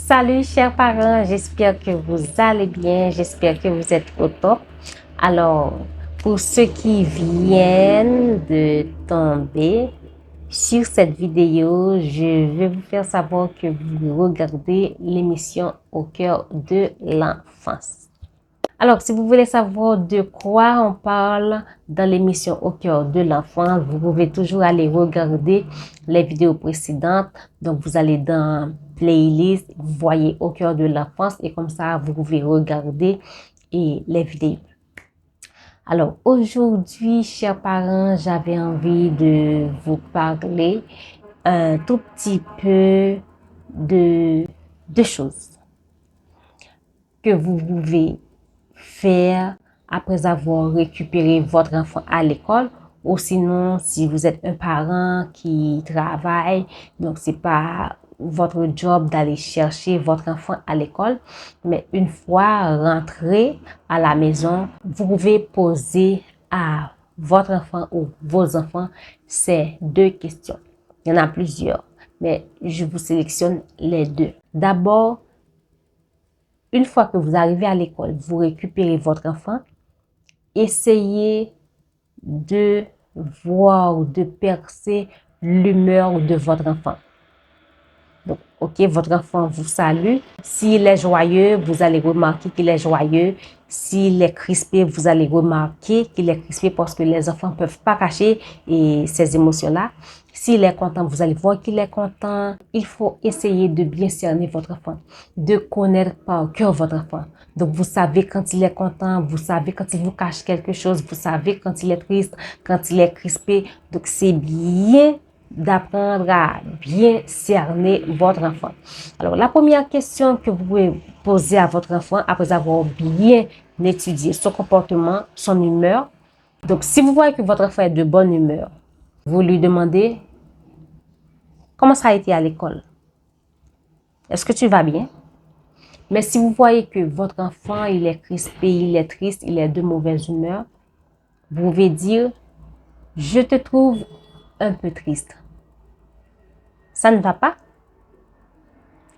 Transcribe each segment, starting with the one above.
Salut chers parents, j'espère que vous allez bien, j'espère que vous êtes au top. Alors, pour ceux qui viennent de tomber sur cette vidéo, je vais vous faire savoir que vous regardez l'émission Au cœur de l'enfance. Alors, si vous voulez savoir de quoi on parle dans l'émission Au cœur de l'enfance, vous pouvez toujours aller regarder les vidéos précédentes. Donc, vous allez dans Playlist, vous voyez Au cœur de l'enfance et comme ça, vous pouvez regarder les vidéos. Alors, aujourd'hui, chers parents, j'avais envie de vous parler un tout petit peu de deux choses que vous pouvez faire après avoir récupéré votre enfant à l'école, ou sinon si vous êtes un parent qui travaille, donc c'est pas votre job d'aller chercher votre enfant à l'école, mais une fois rentré à la maison, vous pouvez poser à votre enfant ou vos enfants ces deux questions. Il y en a plusieurs, mais je vous sélectionne les deux. D'abord, une fois que vous arrivez à l'école, vous récupérez votre enfant, essayez de voir ou de percer l'humeur de votre enfant. Donc, ok, votre enfant vous salue. S'il est joyeux, vous allez remarquer qu'il est joyeux. S'il est crispé, vous allez remarquer qu'il est crispé parce que les enfants ne peuvent pas cacher ces émotions-là. S'il est content, vous allez voir qu'il est content. Il faut essayer de bien cerner votre enfant, de connaître par cœur votre enfant. Donc, vous savez quand il est content, vous savez quand il vous cache quelque chose, vous savez quand il est triste, quand il est crispé. Donc, c'est bien d'apprendre à bien cerner votre enfant. Alors, la première question que vous pouvez poser à votre enfant après avoir bien étudié son comportement, son humeur. Donc, si vous voyez que votre enfant est de bonne humeur, vous lui demandez comment ça a été à l'école. Est-ce que tu vas bien? Mais si vous voyez que votre enfant, il est crispé, il est triste, il est de mauvaise humeur, vous pouvez dire, je te trouve un peu triste. Ça ne va pas?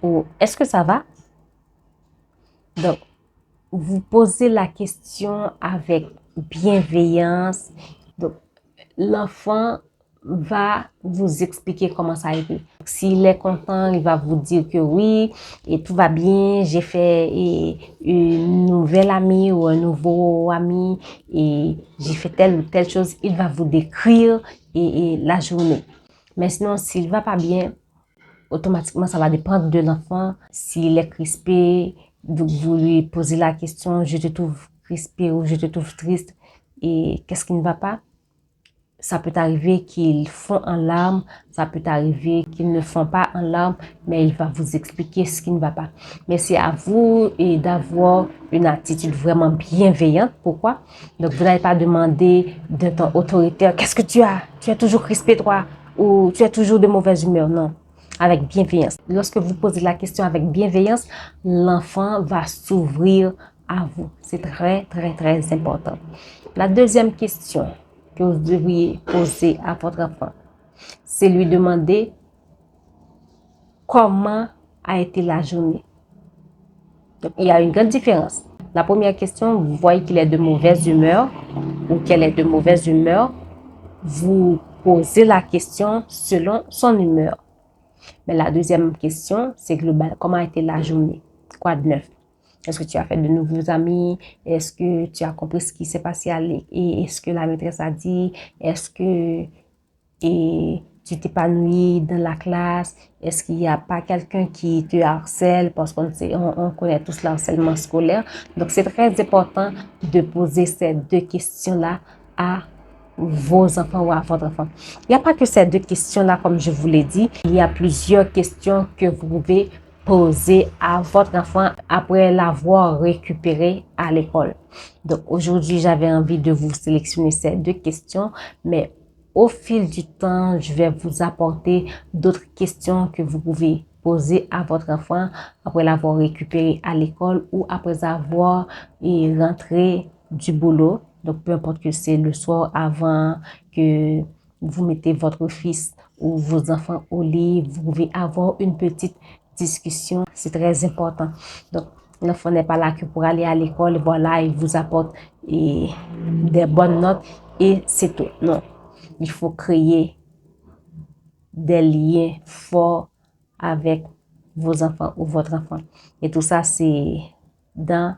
Ou est-ce que ça va? Donc, vous posez la question avec bienveillance. Donc, l'enfant va vous expliquer comment ça a été. S'il est content, il va vous dire que oui, et tout va bien, j'ai fait une nouvelle amie ou un nouveau ami et j'ai fait telle ou telle chose. Il va vous décrire la journée. Mais sinon, s'il va pas bien, automatiquement, ça va dépendre de l'enfant. S'il est crispé, donc vous lui posez la question, je te trouve crispé ou je te trouve triste et qu'est-ce qui ne va pas? Ça peut arriver qu'ils font en larmes, ça peut arriver qu'ils ne font pas en larmes, mais il va vous expliquer ce qui ne va pas. Mais c'est à vous d'avoir une attitude vraiment bienveillante. Pourquoi? Donc, vous n'allez pas demander d'un ton autoritaire, qu'est-ce que tu as? Tu es toujours crispé, toi? Ou tu es toujours de mauvaise humeur? Non. Avec bienveillance. Lorsque vous posez la question avec bienveillance, l'enfant va s'ouvrir à vous. C'est très, très, très important. La deuxième question que vous devriez poser à votre enfant, c'est lui demander comment a été la journée. Donc, il y a une grande différence. La première question, vous voyez qu'il est de mauvaise humeur ou qu'elle est de mauvaise humeur. Vous posez la question selon son humeur. Mais la deuxième question, c'est global. Comment a été la journée? Quoi de neuf? Est-ce que tu as fait de nouveaux amis? Est-ce que tu as compris ce qui s'est passé à l'école? Et est-ce que la maîtresse a dit? Est-ce que tu t'épanouis dans la classe? Est-ce qu'il n'y a pas quelqu'un qui te harcèle? Parce qu'on on connaît tous le harcèlement scolaire. Donc, c'est très important de poser ces deux questions-là à vos enfants ou à votre enfant. Il n'y a pas que ces deux questions-là, comme je vous l'ai dit. Il y a plusieurs questions que vous pouvez poser à votre enfant après l'avoir récupéré à l'école. Donc, aujourd'hui, j'avais envie de vous sélectionner ces deux questions, mais au fil du temps, je vais vous apporter d'autres questions que vous pouvez poser à votre enfant après l'avoir récupéré à l'école ou après avoir rentré du boulot. Donc, peu importe que c'est le soir avant que vous mettez votre fils ou vos enfants au lit, vous pouvez avoir une petite discussion, c'est très important. Donc, l'enfant n'est pas là que pour aller à l'école, voilà, il vous apporte des bonnes notes et c'est tout. Non, il faut créer des liens forts avec vos enfants ou votre enfant. Et tout ça, c'est dans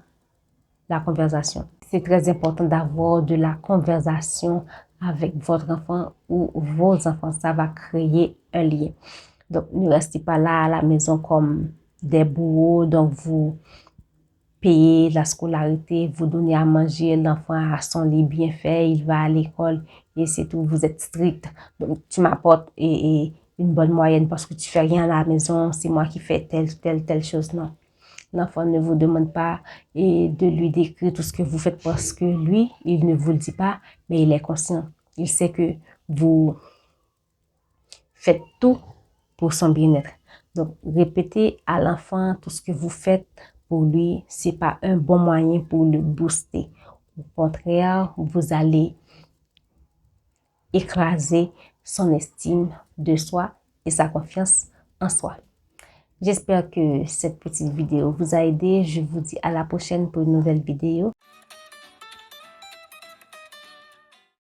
la conversation. C'est très important d'avoir de la conversation avec votre enfant ou vos enfants. Ça va créer un lien. Donc, ne restez pas là à la maison comme des bourreaux. Donc, vous payez la scolarité, vous donnez à manger, l'enfant a son lit bien fait, il va à l'école et c'est tout. Vous êtes strict. Donc, tu m'apportes une bonne moyenne parce que tu fais rien à la maison. C'est moi qui fais telle chose. Non. L'enfant ne vous demande pas de lui décrire tout ce que vous faites parce que lui, il ne vous le dit pas, mais il est conscient. Il sait que vous faites tout pour son bien-être. Donc, répétez à l'enfant tout ce que vous faites pour lui. C'est pas un bon moyen pour le booster. Au contraire, vous allez écraser son estime de soi et sa confiance en soi. J'espère que cette petite vidéo vous a aidé. Je vous dis à la prochaine pour une nouvelle vidéo.